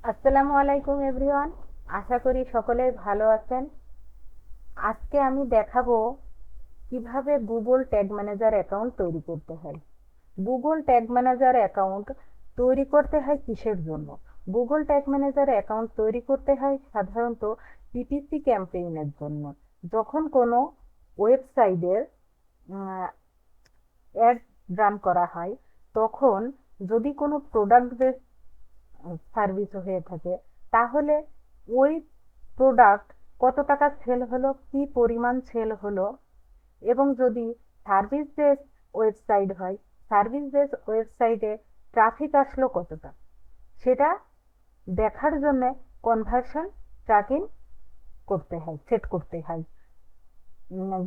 আসসালামু আলাইকুম এভরিওয়ান। আশা করি সকলেই ভালো আছেন। আজকে আমি দেখাবো কিভাবে গুগল ট্যাগ ম্যানেজার অ্যাকাউন্ট তৈরি করতে হয়। গুগল ট্যাগ ম্যানেজার অ্যাকাউন্ট তৈরি করতে হয় কিসের জন্য? গুগল ট্যাগ ম্যানেজার অ্যাকাউন্ট তৈরি করতে হয় সাধারণত পিপিসি ক্যাম্পেইনের জন্য। যখন কোনো ওয়েবসাইটের অ্যাড রান করা হয়, তখন যদি কোনো প্রোডাক্ট বেস সার্ভিস হয়ে থাকে, তাহলে ওই প্রোডাক্ট কত টাকা সেল হলো, কি পরিমাণ সেল হলো, এবং যদি সার্ভিস বেস ওয়েবসাইট হয়, সার্ভিস বেস ওয়েবসাইটে ট্রাফিক আসলো কতটা, সেটা দেখার জন্য কনভার্সন ট্র্যাকিং করতে হয়, সেট করতে হয়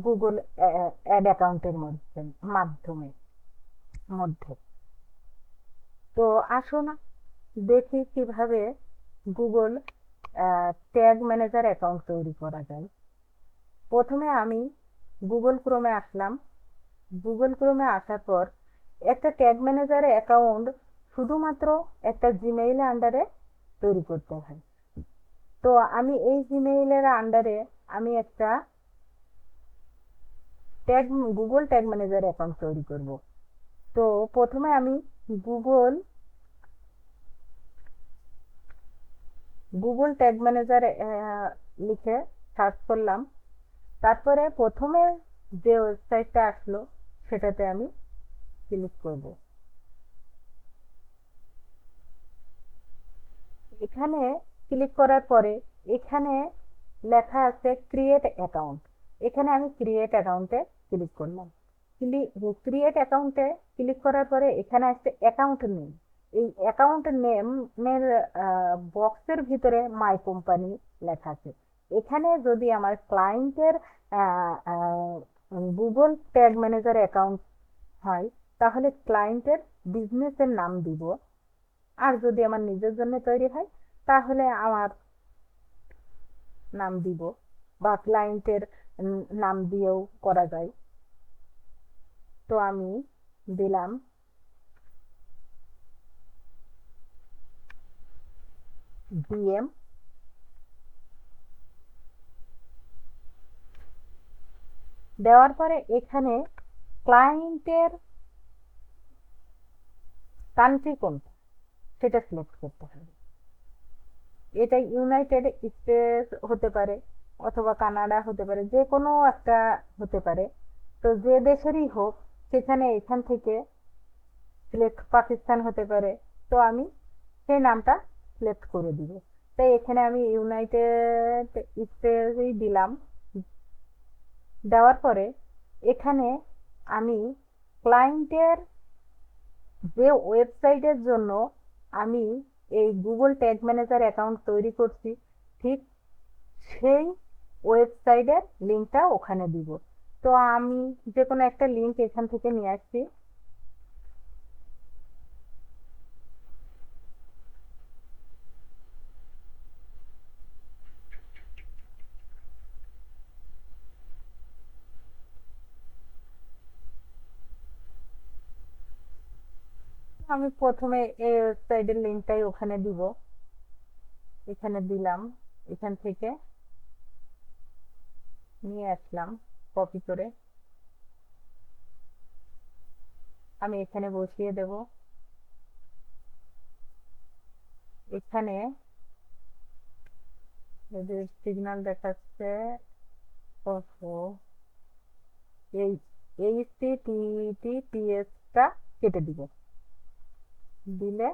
গুগল অ্যাড অ্যাকাউন্টের মাধ্যমে মধ্যে। তো আসুন দেখি কিভাবে গুগল ট্যাগ ম্যানেজার অ্যাকাউন্ট তৈরি করা যায়। প্রথমে আমি গুগল ক্রোমে আসলাম। গুগল ক্রোমে আসার পর একটা ট্যাগ ম্যানেজার অ্যাকাউন্ট শুধুমাত্র একটা জিমেইলের আন্ডারে তৈরি করতে হয়। তো আমি এই জিমেইলের আন্ডারে আমি একটা tag Google tag manager account তৈরি করব। তো প্রথমে আমি গুগল গুগল ট্যাগ ম্যানেজার লিখে সার্চ করলাম। তারপরে প্রথমে যে ওয়েবসাইটটা আসলো সেটাতে আমি ক্লিক করব। এখানে ক্লিক করার পরে এখানে লেখা আছে ক্রিয়েট অ্যাকাউন্ট। এখানে আমি ক্রিয়েট অ্যাকাউন্টে ক্লিক করলাম। ক্রিয়েট অ্যাকাউন্টে ক্লিক করার পরে এখানে আসছে অ্যাকাউন্ট নেম। এই অ্যাকাউন্ট নেমের বক্সের ভিতরে মাই কোম্পানি লেখা আছে। এখানে যদি আমার ক্লায়েন্টের গুগল ট্যাগ ম্যানেজার অ্যাকাউন্ট হয়, তাহলে ক্লায়েন্টের বিজনেসের নাম দিব। আর যদি আমার নিজের জন্য তৈরি হয়, তাহলে আমার নাম দিব, বা ক্লায়েন্টের নাম দিয়েও করা যায়। তো আমি দিলাম ডিএম। দেওয়ার পরে এখানে ক্লায়েন্টের কান্ট্রি কোনটা সেটা সিলেক্ট করতে হবে। এটা ইউনাইটেড স্টেটস হতে পারে, অথবা কানাডা হতে পারে, যে কোনো একটা হতে পারে। তো যে দেশেরই হোক, সেখানে এখান থেকে সিলেক্ট পাকিস্তান হতে পারে। তো আমি সেই নামটা সিলেক্ট করে দিব। তাই এখানে আমি ইউনাইটেড স্টেটসই দিলাম। দেওয়ার পরে এখানে আমি ক্লায়েন্টের যে ওয়েবসাইটের জন্য আমি এই গুগল ট্যাগ ম্যানেজার অ্যাকাউন্ট তৈরি করছি, ঠিক সেই ওয়েবসাইটের লিঙ্কটা ওখানে দিব। তো আমি যে কোনো একটা লিঙ্ক এখান থেকে নিয়ে আসছি। আমি প্রথমে এই ওয়েবসাইটের লিঙ্কটাই ওখানে দিব। এখানে দিলাম। এখান থেকে নিয়ে আসলাম কপি করে, আমি এখানে বসিয়ে দেব। এখানে যদি সিগন্যাল দেখাচ্ছে, ওহো, এই এইচটিটিপিএস টা কেটে দিব। দিলে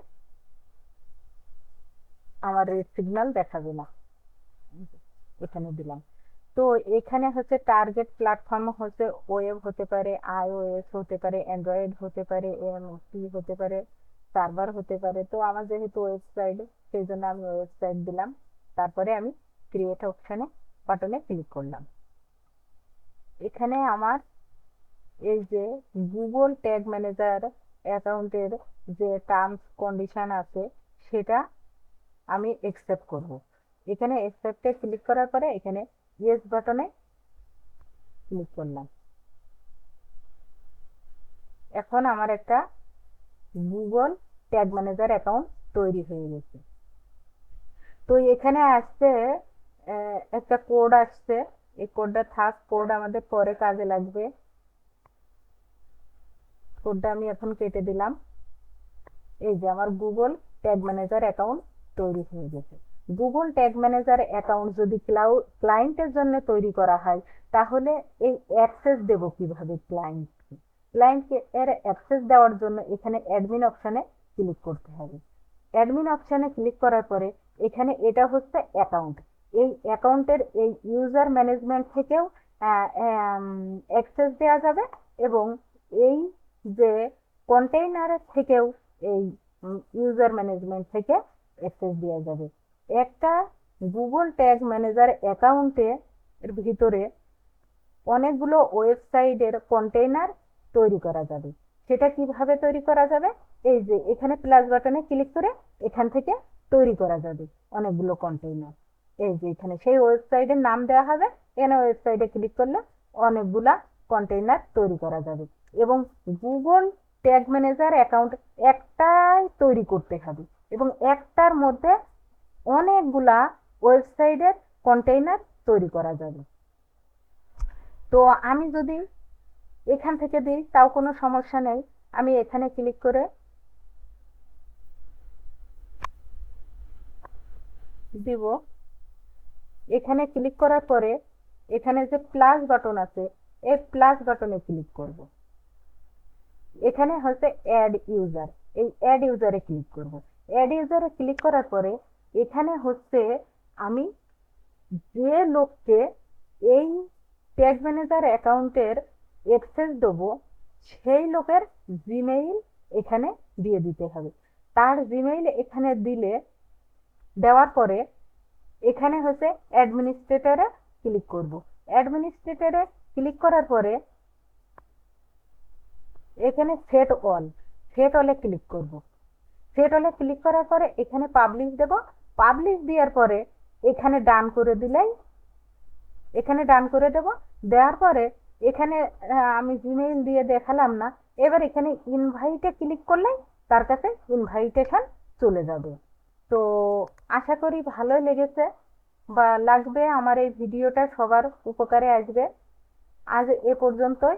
আমার সিগন্যাল দেখাবে না। এখানে দিলাম। তো এখানে হচ্ছে টার্গেট প্ল্যাটফর্ম হচ্ছে ওয়েব হতে পারে, আইওএস হতে পারে, অ্যান্ড্রয়েড হতে পারে, এমটি হতে পারে, সার্ভার হতে পারে। তো আমার যেহেতু ওয়েবসাইট, সেই জন্য আমি ওয়েবসাইট দিলাম। তারপরে আমি ক্রিয়েট অপশনে বাটনে ক্লিক করলাম। এখানে আমার এই যে গুগল ট্যাগ ম্যানেজার অ্যাকাউন্টের যে টার্মস কন্ডিশন আছে, সেটা আমি একসেপ্ট করব। এখানে একসেপ্টে ক্লিক করার পরে এখানে ইয়েস বাটনে ক্লিক করলাম। এখন আমার একটা গুগল ট্যাগ ম্যানেজার অ্যাকাউন্ট তৈরি হয়ে গেছে। তো এখানে আসছে একটা কোড আসছে, এই কোডটা থাক, কোড আমাদের পরে কাজে লাগবে। কোডটা আমি এখন কেটে দিলাম। এই যে আমার গুগল ট্যাগ ম্যানেজার অ্যাকাউন্ট তৈরি হয়ে গেছে। গুগল ট্যাগ ম্যানেজার অ্যাকাউন্ট যদি ক্লায়েন্টের জন্য তৈরি করা হয়, তাহলে এই অ্যাক্সেস দেব কিভাবে ক্লায়েন্টকে? ক্লায়েন্টকে এর অ্যাক্সেস দেওয়ার জন্য এখানে অ্যাডমিন অপশনে ক্লিক করতে হবে। অ্যাডমিন অপশনে ক্লিক করার পরে এখানে এটা হচ্ছে অ্যাকাউন্ট। এই অ্যাকাউন্টের এই ইউজার ম্যানেজমেন্ট থেকেও অ্যাক্সেস দেওয়া যাবে, এবং এই যে কন্টেইনারের থেকেও এই ইউজার ম্যানেজমেন্ট থেকে অ্যাক্সেস দেওয়া যাবে। একটা গুগল ট্যাগ ম্যানেজার অ্যাকাউন্টে এর ভিতরে অনেকগুলো ওয়েবসাইটের কন্টেইনার তৈরি করা যাবে। সেটা কিভাবে তৈরি করা যাবে? এই যে এখানে প্লাস বাটনে ক্লিক করে এখান থেকে তৈরি করা যাবে অনেকগুলো কন্টেইনার। এই যে এখানে সেই ওয়েবসাইটের নাম দেওয়া হবে, এখানে ওয়েবসাইটে ক্লিক করলে অনেকগুলা কন্টেইনার তৈরি করা যাবে। এবং গুগল ট্যাগ ম্যানেজার অ্যাকাউন্ট একটাই তৈরি করতে হবে, এবং একটার মধ্যে অনেকগুলা ওয়েবসাইটের কন্টেইনার তৈরি করা যাবে। তো আমি যদি এখান থেকে দিই তাও কোনো সমস্যা নেই। আমি এখানে ক্লিক করে দিব। এখানে ক্লিক করার পরে এখানে যে প্লাস বাটন আছে, এই প্লাস বাটনে ক্লিক করব। এখানে হচ্ছে অ্যাড ইউজার, এই অ্যাড ইউজারে ক্লিক করব। অ্যাড ইউজারে ক্লিক করার পরে এখানে হচ্ছে আমি যে লোককে এই ট্যাগ ম্যানেজার অ্যাকাউন্টের অ্যাক্সেস দেবো, সেই লোকের জিমেইল এখানে দিয়ে দিতে হবে। তার জিমেইল এখানে দেওয়ার পরে এখানে হচ্ছে অ্যাডমিনিস্ট্রেটরে ক্লিক করব। অ্যাডমিনিস্ট্রেটরে ক্লিক করার পরে এখানে সেট অলে ক্লিক করব। সেট অলে ক্লিক করার পরে এখানে পাবলিশ দেব। পাবলিশ দেওয়ার পরে এখানে ডান করে দিলেই, এখানে ডান করে দেব। দেওয়ার পরে এখানে আমি জিমেইল দিয়ে দেখালাম না, এবার এখানে ইনভাইটে ক্লিক করলেই তার কাছে ইনভাইটেশন চলে যাবে। তো আশা করি ভালোই লেগেছে বা লাগবে, আমার এই ভিডিওটা সবার উপকারে আসবে। আজ এ পর্যন্তই।